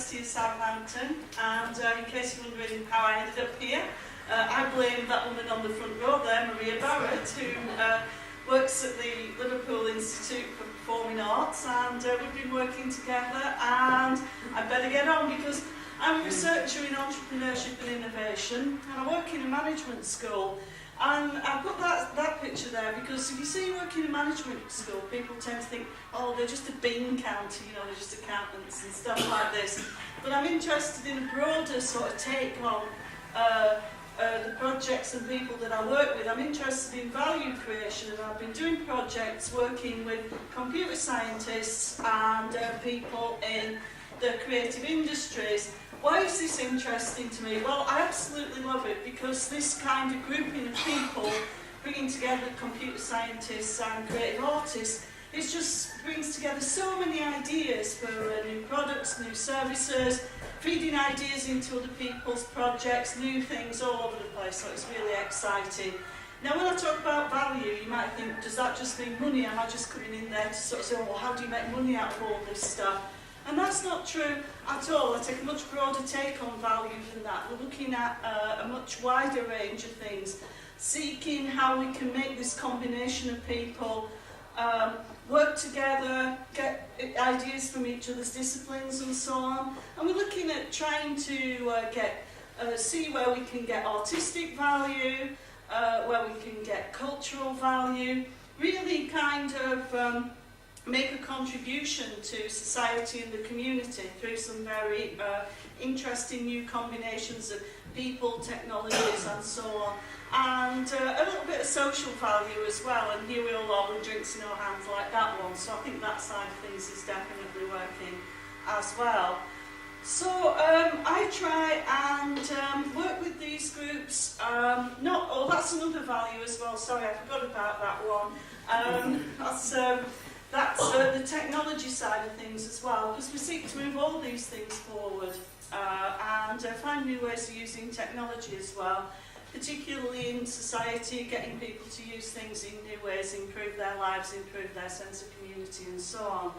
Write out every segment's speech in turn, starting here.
University of Southampton, and in case you're wondering how I ended up here, I blame that woman on the front row there, Maria Barrett, who works at the Liverpool Institute for Performing Arts, and we've been working together, and I better get on because I'm a researcher in entrepreneurship and innovation, and I work in a management school. And I've got that picture there because if you see you work in a management school, people tend to think, oh, they're just a bean counter, you know, they're just accountants and stuff like this. But I'm interested in a broader sort of take on the projects and people that I work with. I'm interested in value creation, and I've been doing projects working with computer scientists and people in the creative industries. Why is this interesting to me? Well, I absolutely love it because this kind of grouping of people bringing together computer scientists and creative artists, it just brings together so many ideas for new products, new services, feeding ideas into other people's projects, new things all over the place, so it's really exciting. Now, when I talk about value, you might think, does that just mean money? Am I just coming in there to sort of say, oh, well, how do you make money out of all this stuff? And that's not true at all. I take a much broader take on value than that. We're looking at a much wider range of things, seeking how we can make this combination of people work together, get ideas from each other's disciplines and so on. And we're looking at trying to see where we can get artistic value, where we can get cultural value, really kind of make a contribution to society and the community through some very interesting new combinations of people, technologies and so on, and a little bit of social value as well, and here we all are with drinks in our hands like that one, so I think that side of things is definitely working as well. So I try and work with these groups, that's another value as well, sorry I forgot about that one, that's the technology side of things as well, because we seek to move all these things forward and find new ways of using technology as well, particularly in society, getting people to use things in new ways, improve their lives, improve their sense of community and so on.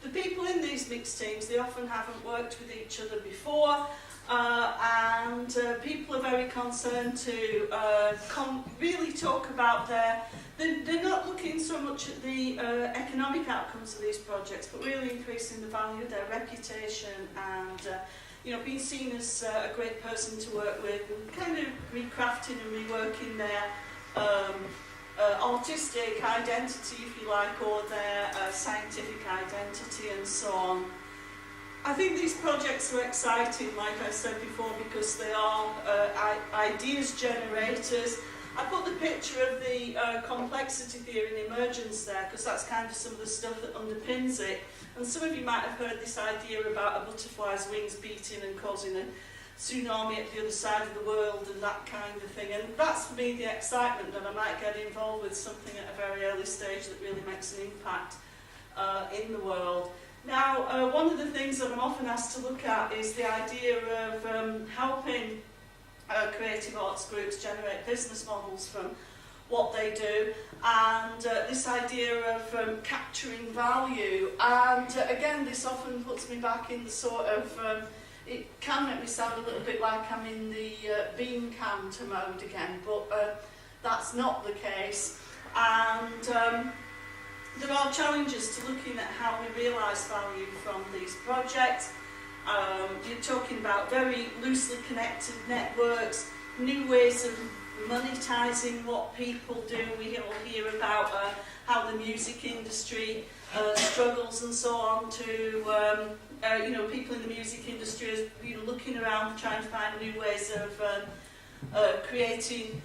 The people in these mixed teams, they often haven't worked with each other before, and people are very concerned to really talk about they're not looking so much at the economic outcomes of these projects, but really increasing the value of their reputation and being seen as a great person to work with, and kind of recrafting and reworking their artistic identity, if you like, or their scientific identity and so on. I think these projects are exciting, like I said before, because they are ideas generators. I put the picture of the complexity theory and emergence there because that's kind of some of the stuff that underpins it. And some of you might have heard this idea about a butterfly's wings beating and causing a tsunami at the other side of the world and that kind of thing. And that's for me the excitement, that I might get involved with something at a very early stage that really makes an impact in the world. Now, one of the things that I'm often asked to look at is the idea of helping creative arts groups generate business models from what they do, and this idea of capturing value. And again, this often puts me back in the sort of, it can make me sound a little bit like I'm in the bean counter mode again, but that's not the case. And there are challenges to looking at how we realise value from these projects. You're talking about very loosely connected networks, new ways of monetising what people do. We all hear about how the music industry struggles and so on to, people in the music industry are looking around trying to find new ways of creating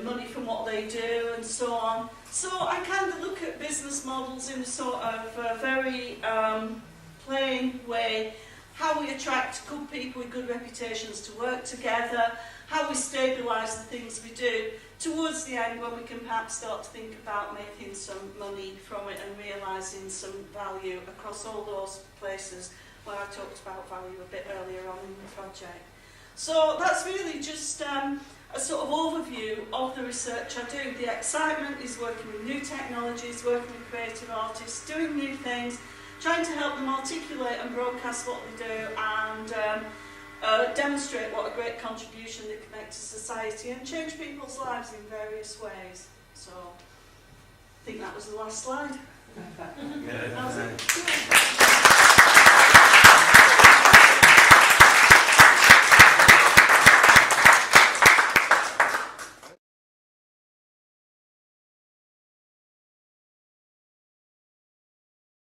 money from what they do and so on. So I kind of look at business models in a sort of very plain way, how we attract good people with good reputations to work together, how we stabilise the things we do, towards the end when we can perhaps start to think about making some money from it and realising some value across all those places where I talked about value a bit earlier on in the project. So that's really just a sort of overview of the research I do. The excitement is working with new technologies, working with creative artists, doing new things, trying to help them articulate and broadcast what they do and demonstrate what a great contribution they can make to society and change people's lives in various ways. So I think that was the last slide. Yeah. That was it.